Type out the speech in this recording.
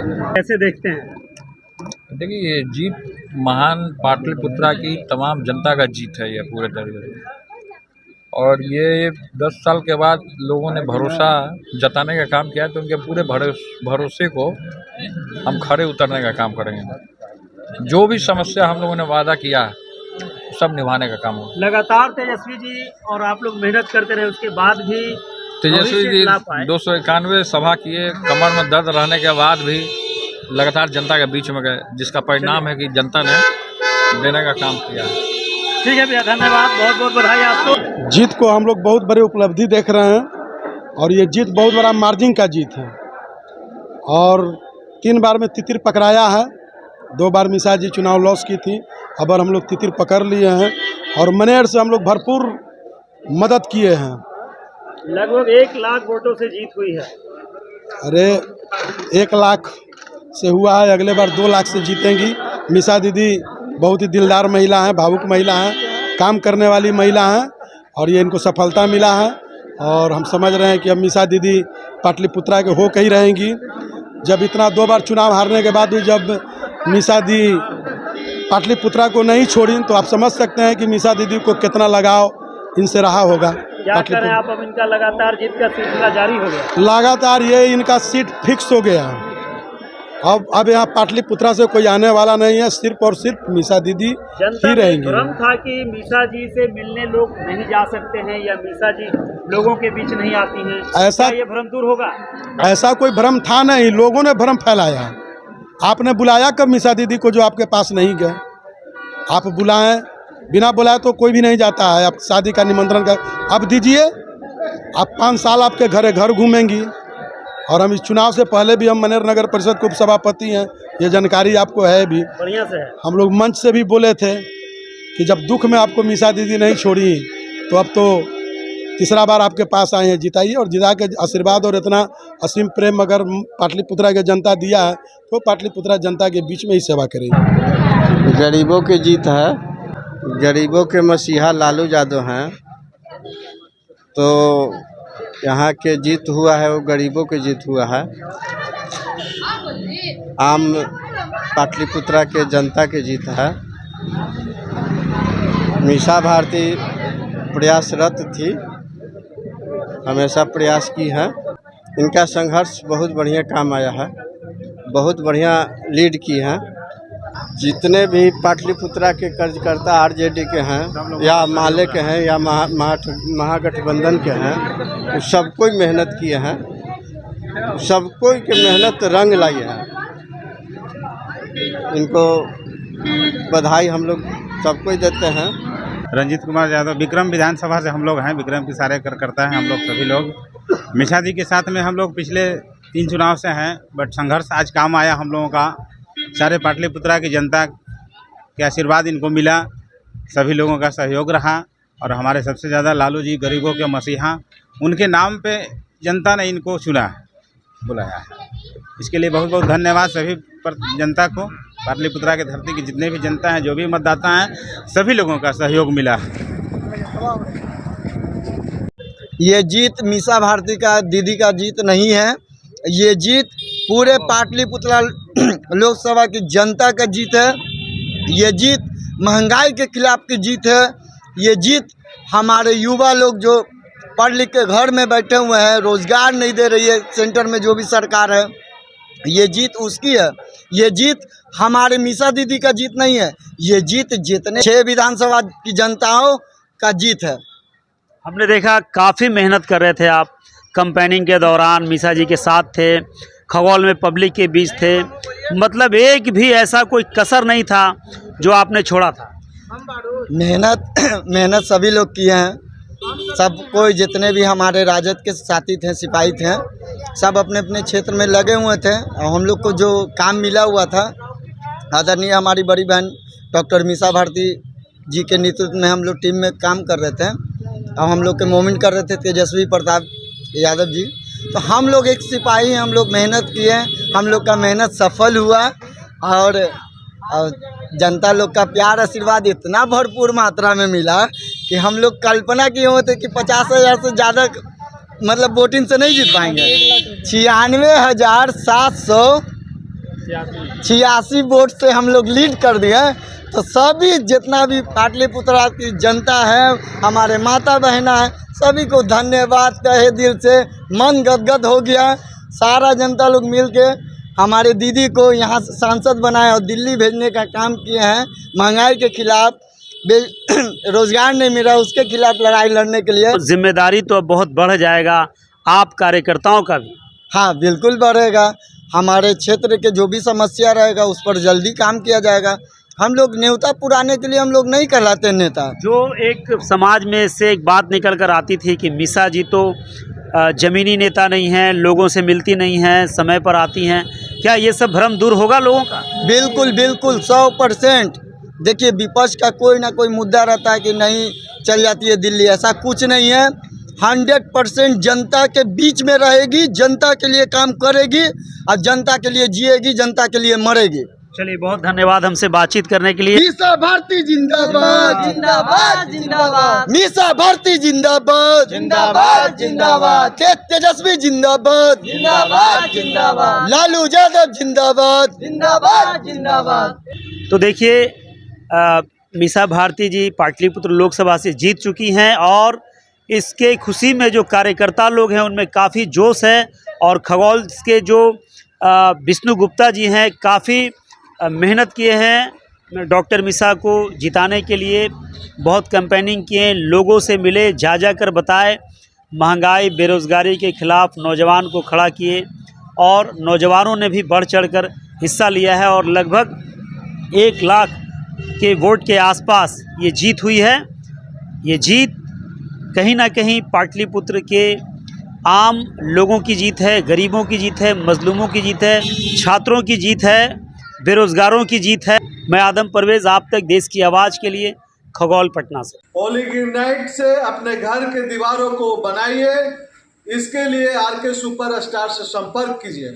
कैसे देखते हैं? देखिए, ये जीत महान पाटलिपुत्रा की तमाम जनता का जीत है ये पूरे तरीके से। और ये 10 साल के बाद लोगों ने भरोसा जताने का काम किया है, तो उनके पूरे भरोसे को हम खरे उतरने का काम करेंगे। जो भी समस्या हम लोगों ने वादा किया सब निभाने का काम होगा। लगातार तेजस्वी जी और आप लोग मेहनत करते रहे, उसके बाद भी तेजस्वी जी 291 सभा किए, कमर में दर्द रहने के बाद भी लगातार जनता के बीच में गए, जिसका परिणाम है कि जनता ने देने का काम किया है। ठीक है भैया, धन्यवाद, बहुत बहुत बधाई आपको। जीत को हम लोग बहुत बड़ी उपलब्धि देख रहे हैं और ये जीत बहुत बड़ा मार्जिन का जीत है। और 3 बार में तितिर पकड़ाया है, 2 बार मिसा जी चुनाव लॉस की थी, अब हम लोग तितिर पकड़ लिए हैं और मनेर से हम लोग भरपूर मदद किए हैं। लगभग 1 लाख वोटों से जीत हुई है। अरे 1 लाख से हुआ है, अगले बार 2 लाख से जीतेंगी। मिसा दीदी बहुत ही दिलदार महिला हैं, भावुक महिला हैं, काम करने वाली महिला हैं और ये इनको सफलता मिला है। और हम समझ रहे हैं कि अब मिसा दीदी पाटलिपुत्रा के हो के ही रहेंगी। जब इतना 2 बार चुनाव हारने के बाद भी जब मिसा दी पाटलिपुत्रा को नहीं छोड़ी, तो आप समझ सकते हैं कि मिसा दीदी को कितना लगाव इनसे रहा होगा। क्या करें आप, अब इनका लगातार जीत का सिलसिला जारी हो गया। लगातार ये इनका सीट फिक्स हो गया। अब यहाँ पाटलिपुत्रा से कोई आने वाला नहीं है, सिर्फ और सिर्फ मिसा दीदी ही रहेंगी। भ्रम था कि मिसा जी से मिलने लोग नहीं जा सकते हैं या मिसा जी लोगों के बीच नहीं आती हैं, ऐसा ये भ्रम दूर होगा? ऐसा कोई भ्रम था नहीं, लोगों ने भ्रम फैलाया। आपने बुलाया कब मिसा दीदी को जो आपके पास नहीं गए? आप बुलाएं, बिना बुलाए तो कोई भी नहीं जाता है। आप शादी का निमंत्रण कर अब दीजिए, आप 5 साल आपके घर घूमेंगी। और हम इस चुनाव से पहले भी हम मनेर नगर परिषद के उपसभापति हैं, ये जानकारी आपको है भी। बढ़िया से है। हम लोग मंच से भी बोले थे कि जब दुख में आपको मिसा दीदी नहीं छोड़ी, तो अब तो तीसरा बार आपके पास आए हैं, जिताइए। और जिता के आशीर्वाद और इतना असीम प्रेम अगर पाटलिपुत्रा की जनता दिया है, तो पाटलिपुत्रा जनता के बीच में ही सेवा करेगी। गरीबों की जीत है, गरीबों के मसीहा लालू यादव हैं, तो यहाँ के जीत हुआ है वो गरीबों की जीत हुआ है। आम पाटलिपुत्रा के जनता की जीत है। मीसा भारती प्रयासरत थी, हमेशा प्रयास की है। इनका संघर्ष बहुत बढ़िया काम आया है, बहुत बढ़िया लीड की है। जितने भी पाटलिपुत्रा के कार्यकर्ता आरजेडी के हैं या माले के हैं या महागठबंधन के हैं, वो सब कोई मेहनत किए हैं, सब कोई के मेहनत रंग लाई है। इनको बधाई हम लोग सबको देते हैं। रंजीत कुमार यादव, विक्रम विधानसभा से हम लोग हैं। विक्रम के सारे कार्यकर्ता हैं हम लोग, सभी लोग मिसा जी के साथ में हम लोग पिछले 3 चुनाव से हैं, बट संघर्ष आज काम आया हम लोगों का। सारे पाटलिपुत्रा की जनता के आशीर्वाद इनको मिला, सभी लोगों का सहयोग रहा और हमारे सबसे ज़्यादा लालू जी गरीबों के मसीहा, उनके नाम पे जनता ने इनको चुना है, बुलाया है। इसके लिए बहुत बहुत धन्यवाद सभी जनता को। पाटलिपुत्रा के धरती की जितने भी जनता हैं, जो भी मतदाता हैं, सभी लोगों का सहयोग मिला। ये जीत मिसा भारती का दीदी का जीत नहीं है, ये जीत पूरे पाटलिपुत्रा लोकसभा की जनता का जीत है। ये जीत महंगाई के खिलाफ की जीत है। ये जीत हमारे युवा लोग जो पढ़ लिख के घर में बैठे हुए हैं, रोजगार नहीं दे रही है सेंटर में जो भी सरकार है, ये जीत उसकी है। ये जीत हमारे मिसा दीदी का जीत नहीं है, ये जीत जितने 6 विधानसभा की जनताओं का जीत है। हमने देखा काफ़ी मेहनत कर रहे थे आप, कैंपेनिंग के दौरान मिसा जी के साथ थे, खगौल में पब्लिक के बीच थे, मतलब एक भी ऐसा कोई कसर नहीं था जो आपने छोड़ा था। मेहनत सभी लोग किए हैं, सब कोई जितने भी हमारे राजद के साथी थे, सिपाही थे, सब अपने अपने क्षेत्र में लगे हुए थे। और हम लोग को जो काम मिला हुआ था, आदरणीय हमारी बड़ी बहन डॉक्टर मीसा भारती जी के नेतृत्व में हम लोग टीम में काम कर रहे थे और हम लोग के मूवमेंट कर रहे थे तेजस्वी प्रताप यादव जी। तो हम लोग एक सिपाही हैं, हम लोग मेहनत किए, हम लोग का मेहनत सफल हुआ और जनता लोग का प्यार आशीर्वाद इतना भरपूर मात्रा में मिला कि हम लोग कल्पना किए होते कि 50,000 से ज़्यादा मतलब वोटिंग से नहीं जीत पाएंगे। 96,700 86 वोट से हम लोग लीड कर दिए। तो सभी जितना भी पाटलिपुत्र की जनता है, हमारे माता बहना है, सभी को धन्यवाद तहे दिल से, मन गदगद हो गया। सारा जनता लोग मिल के हमारे दीदी को यहाँ सांसद बनाए और दिल्ली भेजने का काम किए हैं। महंगाई के खिलाफ, रोजगार नहीं मिला उसके खिलाफ लड़ाई लड़ने के लिए। जिम्मेदारी तो अब बहुत बढ़ जाएगा आप कार्यकर्ताओं का भी। हाँ बिल्कुल बढ़ेगा। हमारे क्षेत्र के जो भी समस्या रहेगा उस पर जल्दी काम किया जाएगा। हम लोग न्योता पुराने के लिए हम लोग नहीं कहलाते नेता। जो एक समाज में से एक बात निकल कर आती थी कि मीसा जी तो ज़मीनी नेता नहीं हैं, लोगों से मिलती नहीं हैं, समय पर आती हैं, क्या ये सब भ्रम दूर होगा लोगों का? बिल्कुल बिल्कुल 100%। देखिए विपक्ष का कोई ना कोई मुद्दा रहता है कि नहीं चल जाती है दिल्ली, ऐसा कुछ नहीं है। 100% जनता के बीच में रहेगी, जनता के लिए काम करेगी और जनता के लिए जिएगी, जनता के लिए मरेगी। चलिए बहुत धन्यवाद हमसे बातचीत करने के लिए। मीसा भारती जिंदाबाद जिंदाबाद जिंदाबाद, मीसा भारती जिंदाबाद जिंदाबाद जिंदाबाद, तेजस्वी जिंदाबाद जिंदाबाद जिंदाबाद, लालू यादव जिंदाबाद जिंदाबाद जिंदाबाद। तो देखिए मीसा भारती जी पाटलिपुत्र लोकसभा से जीत चुकी हैं और इसके खुशी में जो कार्यकर्ता लोग हैं उनमें काफ़ी जोश है। और खगौल के जो विष्णु गुप्ता जी हैं काफ़ी मेहनत किए हैं डॉक्टर मीसा को जिताने के लिए, बहुत कैंपेनिंग किए, लोगों से मिले, जा जा कर बताए, महंगाई बेरोज़गारी के ख़िलाफ़ नौजवान को खड़ा किए और नौजवानों ने भी बढ़ चढ़ कर हिस्सा लिया है और लगभग 1 लाख के वोट के आसपास ये जीत हुई है। ये जीत कहीं ना कहीं पाटलिपुत्र के आम लोगों की जीत है, गरीबों की जीत है, मजलूमों की जीत है, छात्रों की जीत है, बेरोज़गारों की जीत है। मैं आदम परवेज़, आप तक देश की आवाज़ के लिए, खगौल पटना से। पॉलीग्रेनाइट से अपने घर के दीवारों को बनाइए। इसके लिए आरके सुपर स्टार से संपर्क कीजिए।